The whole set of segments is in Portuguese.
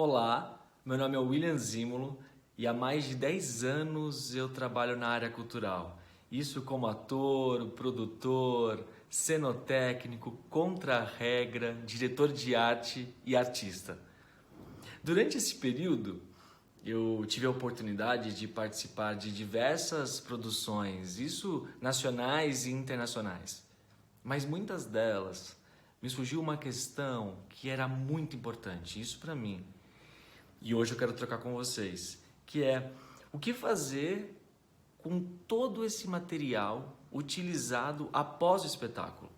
Olá, meu nome é William Zímulo e há mais de 10 anos eu trabalho na área cultural. Isso como ator, produtor, cenotécnico, contra-regra, diretor de arte e artista. Durante esse período, eu tive a oportunidade de participar de diversas produções, isso nacionais e internacionais. Mas muitas delas me surgiu uma questão que era muito importante, isso para mim. E hoje eu quero trocar com vocês, que é o que fazer com todo esse material utilizado após o espetáculo.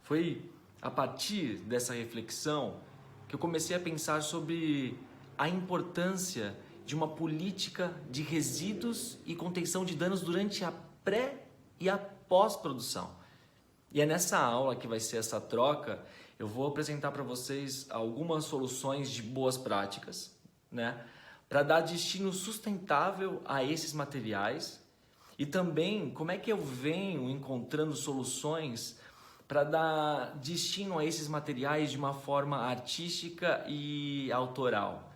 Foi a partir dessa reflexão que eu comecei a pensar sobre a importância de uma política de resíduos e contenção de danos durante a pré e a pós-produção. E é nessa aula que vai ser essa troca, eu vou apresentar para vocês algumas soluções de boas práticas, né, para dar destino sustentável a esses materiais e também como é que eu venho encontrando soluções para dar destino a esses materiais de uma forma artística e autoral.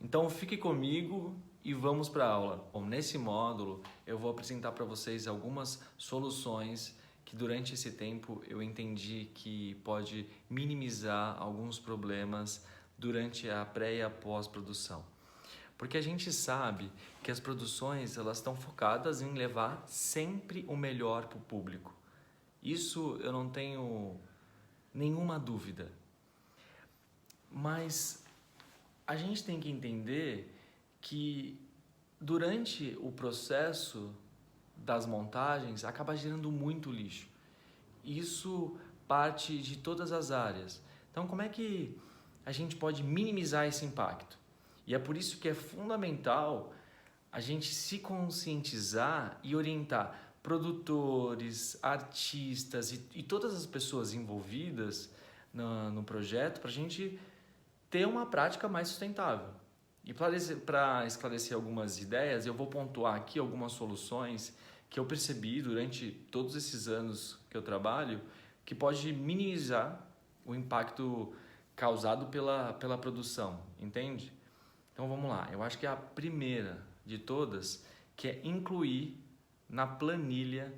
Então fique comigo e vamos para a aula. Bom, nesse módulo eu vou apresentar para vocês algumas soluções que durante esse tempo eu entendi que pode minimizar alguns problemas durante a pré e a pós-produção. Porque a gente sabe que as produções elas estão focadas em levar sempre o melhor para o público. Isso eu não tenho nenhuma dúvida. Mas a gente tem que entender que durante o processo das montagens acaba gerando muito lixo. Isso parte de todas as áreas. Então, como é que a gente pode minimizar esse impacto? E é por isso que é fundamental a gente se conscientizar e orientar produtores, artistas e todas as pessoas envolvidas no projeto para a gente ter uma prática mais sustentável. E para esclarecer algumas ideias, eu vou pontuar aqui algumas soluções que eu percebi durante todos esses anos que eu trabalho, que pode minimizar o impacto causado pela produção, entende? Então vamos lá, eu acho que a primeira de todas que é incluir na planilha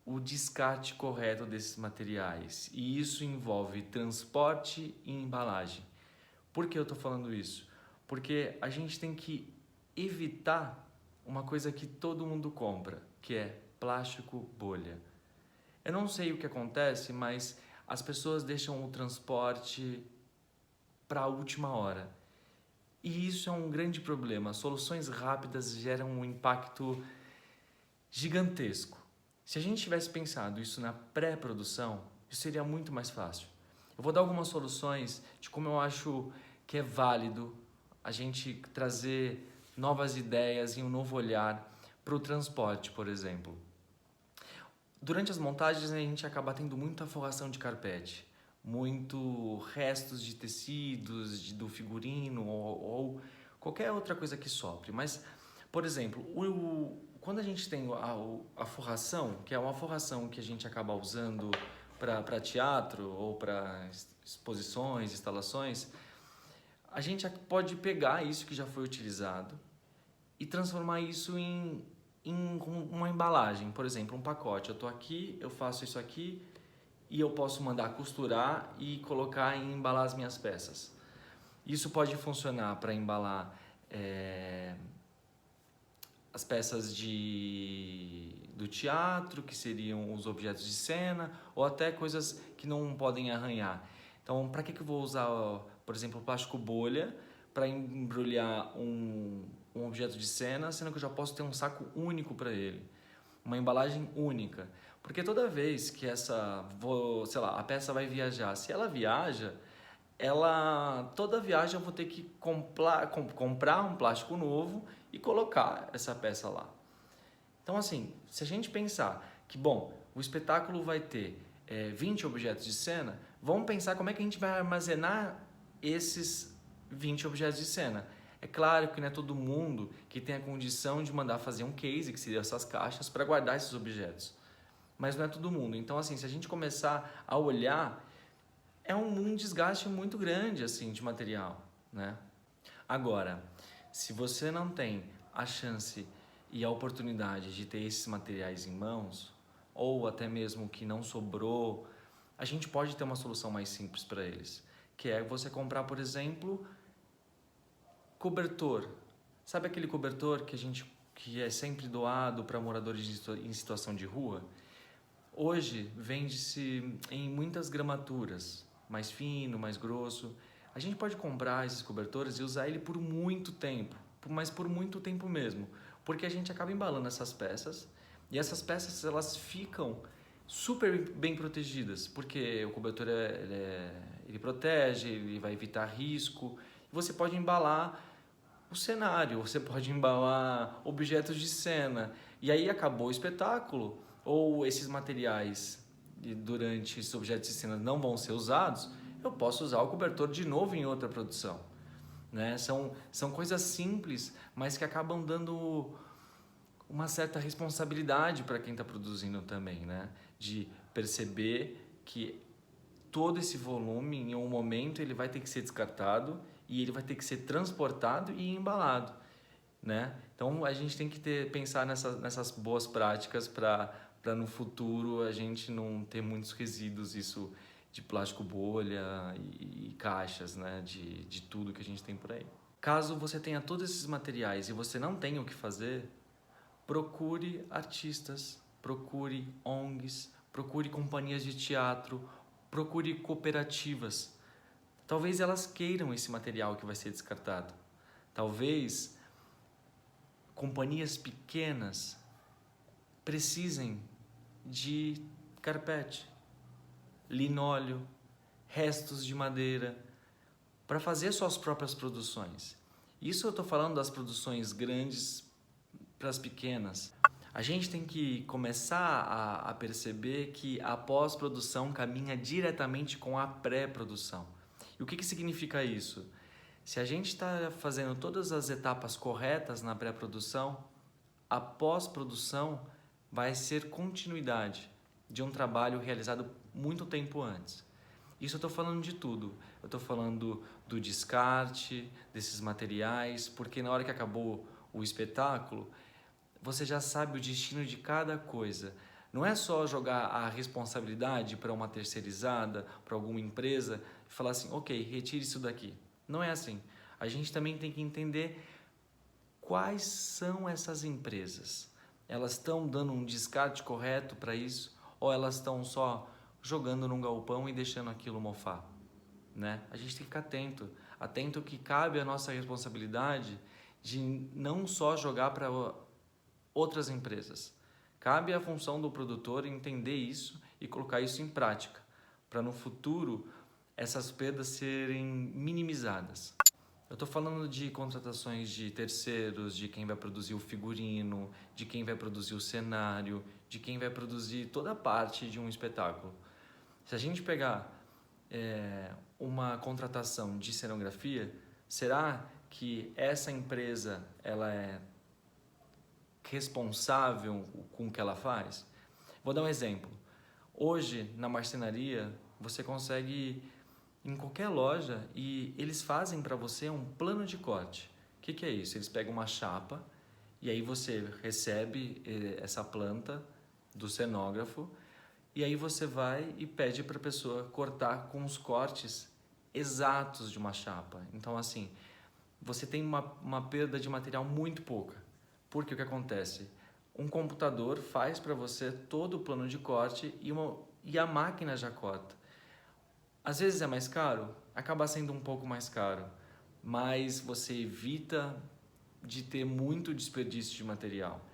o descarte correto desses materiais. E isso envolve transporte e embalagem. Por que eu estou falando isso? Porque a gente tem que evitar uma coisa que todo mundo compra, que é plástico bolha. Eu não sei o que acontece, mas as pessoas deixam o transporte para a última hora. E isso é um grande problema. Soluções rápidas geram um impacto gigantesco. Se a gente tivesse pensado isso na pré-produção, isso seria muito mais fácil. Eu vou dar algumas soluções de como eu acho que é válido a gente trazer novas ideias e um novo olhar para o transporte, por exemplo. Durante as montagens, a gente acaba tendo muita forração de carpete, muito restos de tecidos, do figurino ou qualquer outra coisa que sobre. Mas, por exemplo, quando a gente tem a forração, que é uma forração que a gente acaba usando para teatro ou para exposições, instalações, a gente pode pegar isso que já foi utilizado e transformar isso em uma embalagem, por exemplo, um pacote. Eu estou aqui, eu faço isso aqui e eu posso mandar costurar e colocar e embalar as minhas peças. Isso pode funcionar para embalar as peças do teatro, que seriam os objetos de cena, ou até coisas que não podem arranhar. Então, para que eu vou usar, por exemplo, plástico bolha para embrulhar um objeto de cena, sendo que eu já posso ter um saco único para ele, uma embalagem única? Porque toda vez que a peça vai viajar, se ela viaja, toda viagem eu vou ter que comprar um plástico novo e colocar essa peça lá. Então, assim, se a gente pensar que, bom, o espetáculo vai ter 20 objetos de cena, vamos pensar como é que a gente vai armazenar esses 20 objetos de cena. É claro que não é todo mundo que tem a condição de mandar fazer um case, que seriam essas caixas, para guardar esses objetos. Mas não é todo mundo. Então, assim, se a gente começar a olhar, é um desgaste muito grande, assim, de material. né? Agora, se você não tem a chance e a oportunidade de ter esses materiais em mãos, ou até mesmo que não sobrou, a gente pode ter uma solução mais simples para eles, que é você comprar, por exemplo, cobertor. Sabe aquele cobertor que é sempre doado para moradores em situação de rua? Hoje vende-se em muitas gramaturas, mais fino, mais grosso. A gente pode comprar esses cobertores e usar ele por muito tempo, mas por muito tempo mesmo, porque a gente acaba embalando essas peças e essas peças elas ficam super bem protegidas, porque o cobertor ele protege, ele vai evitar risco. Você pode embalar o cenário, você pode embalar objetos de cena e aí acabou o espetáculo, ou esses materiais durante esses objetos de cena não vão ser usados, eu posso usar o cobertor de novo em outra produção, né? São coisas simples, mas que acabam dando uma certa responsabilidade para quem está produzindo também, né? De perceber que todo esse volume, em um momento, ele vai ter que ser descartado e ele vai ter que ser transportado e embalado, né? Então a gente tem que pensar nessas boas práticas para no futuro a gente não ter muitos resíduos isso de plástico bolha e caixas, né? De tudo que a gente tem por aí. Caso você tenha todos esses materiais e você não tenha o que fazer, procure artistas, procure ONGs, procure companhias de teatro, procure cooperativas. Talvez elas queiram esse material que vai ser descartado. Talvez companhias pequenas precisem de carpete, linóleo, restos de madeira para fazer suas próprias produções. Isso eu estou falando das produções grandes para as pequenas. A gente tem que começar a perceber que a pós-produção caminha diretamente com a pré-produção. E o que significa isso? Se a gente está fazendo todas as etapas corretas na pré-produção, a pós-produção vai ser continuidade de um trabalho realizado muito tempo antes. Isso eu estou falando de tudo. Eu estou falando do descarte desses materiais, porque na hora que acabou o espetáculo, você já sabe o destino de cada coisa. Não é só jogar a responsabilidade para uma terceirizada, para alguma empresa e falar assim, ok, retire isso daqui. Não é assim. A gente também tem que entender quais são essas empresas. Elas estão dando um descarte correto para isso ou elas estão só jogando num galpão e deixando aquilo mofar, né? A gente tem que ficar atento que cabe a nossa responsabilidade de não só jogar para outras empresas. Cabe à função do produtor entender isso e colocar isso em prática, para no futuro essas perdas serem minimizadas. Eu estou falando de contratações de terceiros, de quem vai produzir o figurino, de quem vai produzir o cenário, de quem vai produzir toda a parte de um espetáculo. Se a gente pegar uma contratação de cenografia, será que essa empresa ela é responsável com o que ela faz? Vou dar um exemplo. Hoje, na marcenaria, você consegue em qualquer loja e eles fazem para você um plano de corte. O que é isso? Eles pegam uma chapa e aí você recebe essa planta do cenógrafo e aí você vai e pede para a pessoa cortar com os cortes exatos de uma chapa. Então, assim, você tem uma perda de material muito pouca. Porque o que acontece? Um computador faz para você todo o plano de corte e a máquina já corta. Às vezes é mais caro, acaba sendo um pouco mais caro, mas você evita de ter muito desperdício de material.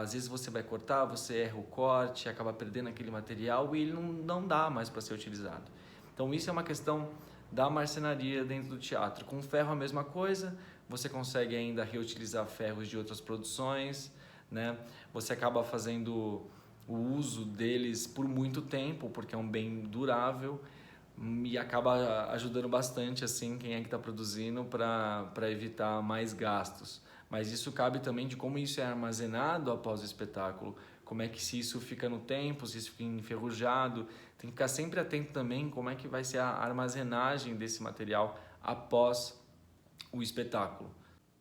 Às vezes você vai cortar, você erra o corte, acaba perdendo aquele material e ele não dá mais para ser utilizado. Então isso é uma questão da marcenaria dentro do teatro. Com ferro a mesma coisa, você consegue ainda reutilizar ferros de outras produções, né? Você acaba fazendo o uso deles por muito tempo, porque é um bem durável e acaba ajudando bastante assim quem é que está produzindo para evitar mais gastos. Mas isso cabe também de como isso é armazenado após o espetáculo, como é que se isso fica no tempo, se isso fica enferrujado. Tem que ficar sempre atento também como é que vai ser a armazenagem desse material após o espetáculo.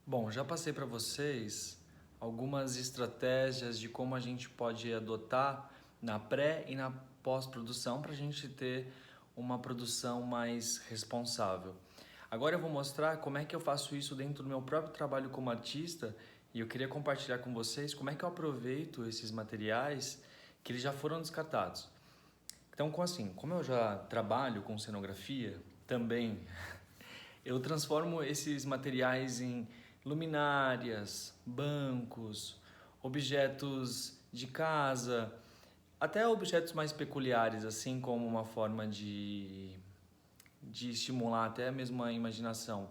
Bom, já passei para vocês algumas estratégias de como a gente pode adotar na pré e na pós-produção para a gente ter uma produção mais responsável. Agora eu vou mostrar como é que eu faço isso dentro do meu próprio trabalho como artista e eu queria compartilhar com vocês como é que eu aproveito esses materiais que eles já foram descartados. Então, como eu já trabalho com cenografia também, eu transformo esses materiais em luminárias, bancos, objetos de casa, até objetos mais peculiares, assim como uma forma de estimular até mesmo a imaginação.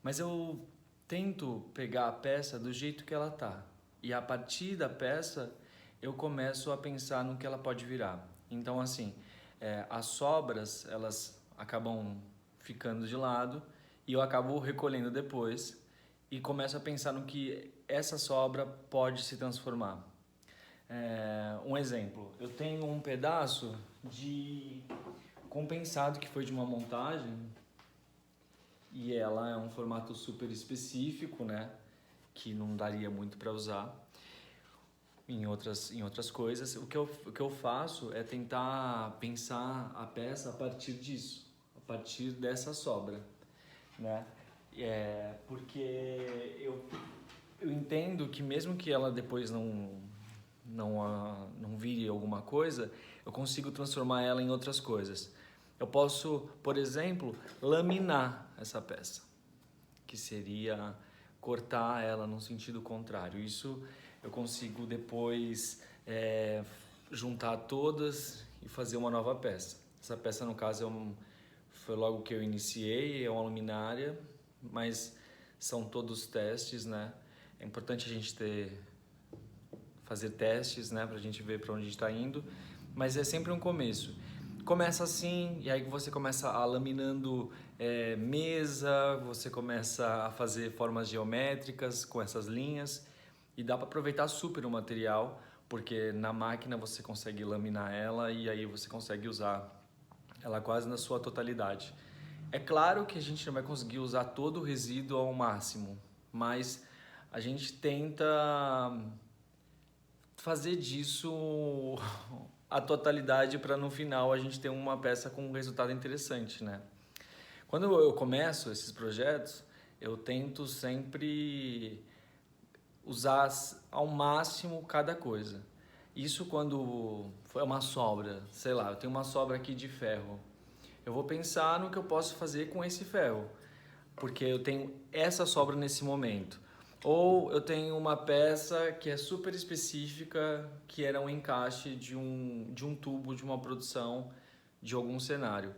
Mas eu tento pegar a peça do jeito que ela tá. E a partir da peça eu começo a pensar no que ela pode virar. Então as sobras elas acabam ficando de lado e eu acabo recolhendo depois e começo a pensar no que essa sobra pode se transformar. Um exemplo, eu tenho um pedaço de compensado que foi de uma montagem e ela é um formato super específico, né, que não daria muito para usar em outras coisas. O que eu faço é tentar pensar a peça a partir disso, a partir dessa sobra, né? Porque eu entendo que mesmo que ela depois não vire alguma coisa, eu consigo transformar ela em outras coisas. Eu posso, por exemplo, laminar essa peça, que seria cortar ela no sentido contrário. Isso eu consigo depois juntar todas e fazer uma nova peça. Essa peça, no caso, foi logo que eu iniciei, é uma luminária, mas são todos testes, né? É importante a gente fazer testes, né, pra gente ver para onde a gente está indo, mas é sempre um começo. Começa assim, e aí você começa a laminando mesa, você começa a fazer formas geométricas com essas linhas, e dá para aproveitar super o material, porque na máquina você consegue laminar ela e aí você consegue usar ela quase na sua totalidade. É claro que a gente não vai conseguir usar todo o resíduo ao máximo, mas a gente tenta fazer disso a totalidade para no final a gente ter uma peça com um resultado interessante, né? Quando eu começo esses projetos, eu tento sempre usar ao máximo cada coisa. Isso quando foi uma sobra, sei lá, eu tenho uma sobra aqui de ferro. Eu vou pensar no que eu posso fazer com esse ferro, porque eu tenho essa sobra nesse momento. Ou eu tenho uma peça que é super específica, que era um encaixe de um tubo de uma produção de algum cenário.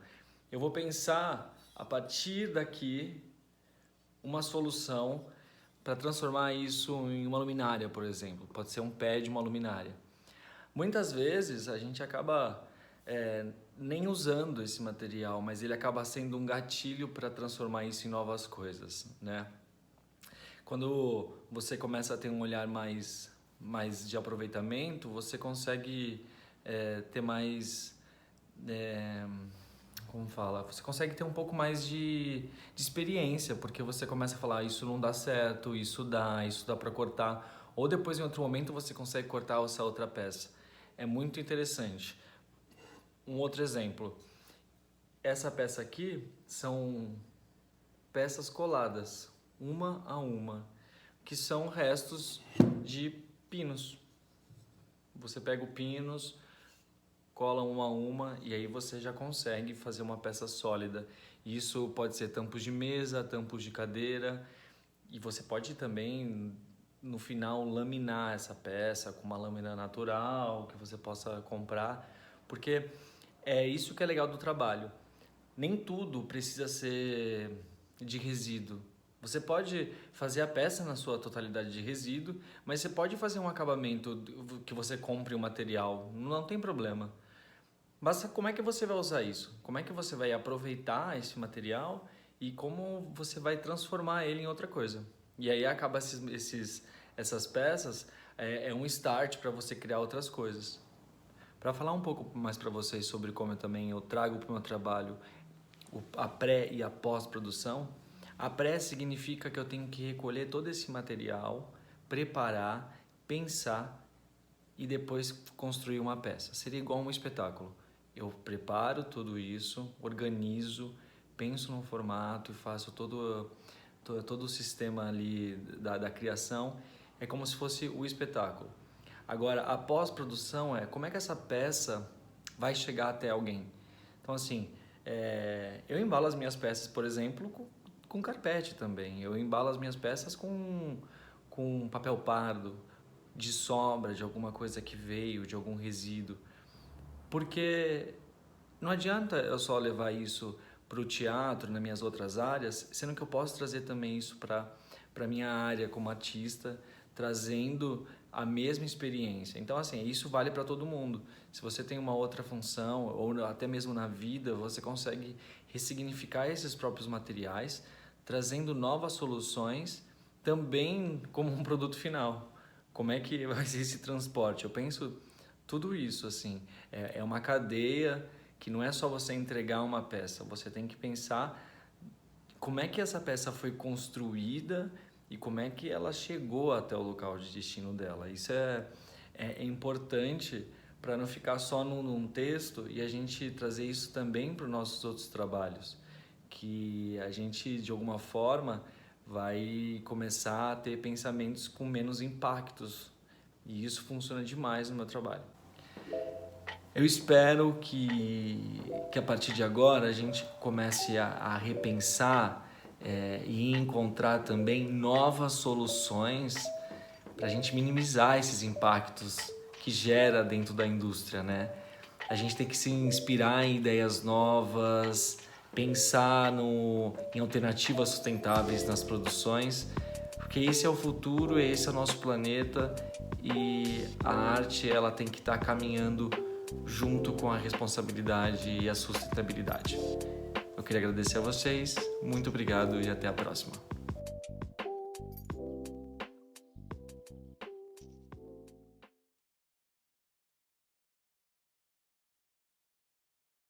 Eu vou pensar a partir daqui uma solução para transformar isso em uma luminária, por exemplo. Pode ser um pé de uma luminária. Muitas vezes a gente acaba nem usando esse material, mas ele acaba sendo um gatilho para transformar isso em novas coisas, né? Quando você começa a ter um olhar mais de aproveitamento, você consegue ter mais... como fala? Você consegue ter um pouco mais de experiência, porque você começa a falar, isso não dá certo, isso dá para cortar. Ou depois, em outro momento, você consegue cortar essa outra peça. É muito interessante. Um outro exemplo. Essa peça aqui são peças coladas, uma a uma, que são restos de pinos. Você pega o pinos, cola uma a uma e aí você já consegue fazer uma peça sólida. Isso pode ser tampos de mesa, tampos de cadeira, e você pode também no final laminar essa peça com uma lâmina natural que você possa comprar, porque é isso que é legal do trabalho. Nem tudo precisa ser de resíduo. Você pode fazer a peça na sua totalidade de resíduo, mas você pode fazer um acabamento que você compre o material, não tem problema. Basta como é que você vai usar isso? Como é que você vai aproveitar esse material e como você vai transformar ele em outra coisa? E aí acaba essas peças, é um start para você criar outras coisas. Para falar um pouco mais para vocês sobre como eu trago para o meu trabalho a pré e a pós-produção. A pré significa que eu tenho que recolher todo esse material, preparar, pensar e depois construir uma peça. Seria igual um espetáculo. Eu preparo tudo isso, organizo, penso no formato e faço todo o sistema ali da criação. É como se fosse o espetáculo. Agora, a pós-produção é como é que essa peça vai chegar até alguém. Então, assim, eu embalo as minhas peças, por exemplo, com carpete também. Eu embalo as minhas peças com papel pardo, de sobra, de alguma coisa que veio, de algum resíduo. Porque não adianta eu só levar isso para o teatro, nas minhas outras áreas, sendo que eu posso trazer também isso para a minha área como artista, trazendo a mesma experiência. Então, assim, isso vale para todo mundo. Se você tem uma outra função, ou até mesmo na vida, você consegue ressignificar esses próprios materiais, trazendo novas soluções, também como um produto final. Como é que vai ser esse transporte? Eu penso tudo isso, assim, é uma cadeia que não é só você entregar uma peça, você tem que pensar como é que essa peça foi construída e como é que ela chegou até o local de destino dela. Isso é importante para não ficar só num texto e a gente trazer isso também para os nossos outros trabalhos, que a gente, de alguma forma, vai começar a ter pensamentos com menos impactos e isso funciona demais no meu trabalho. Eu espero que a partir de agora a gente comece a repensar e encontrar também novas soluções para a gente minimizar esses impactos que gera dentro da indústria, né? A gente tem que se inspirar em ideias novas, pensar em alternativas sustentáveis nas produções, porque esse é o futuro, esse é o nosso planeta e a arte ela tem que estar caminhando junto com a responsabilidade e a sustentabilidade. Eu queria agradecer a vocês, muito obrigado e até a próxima.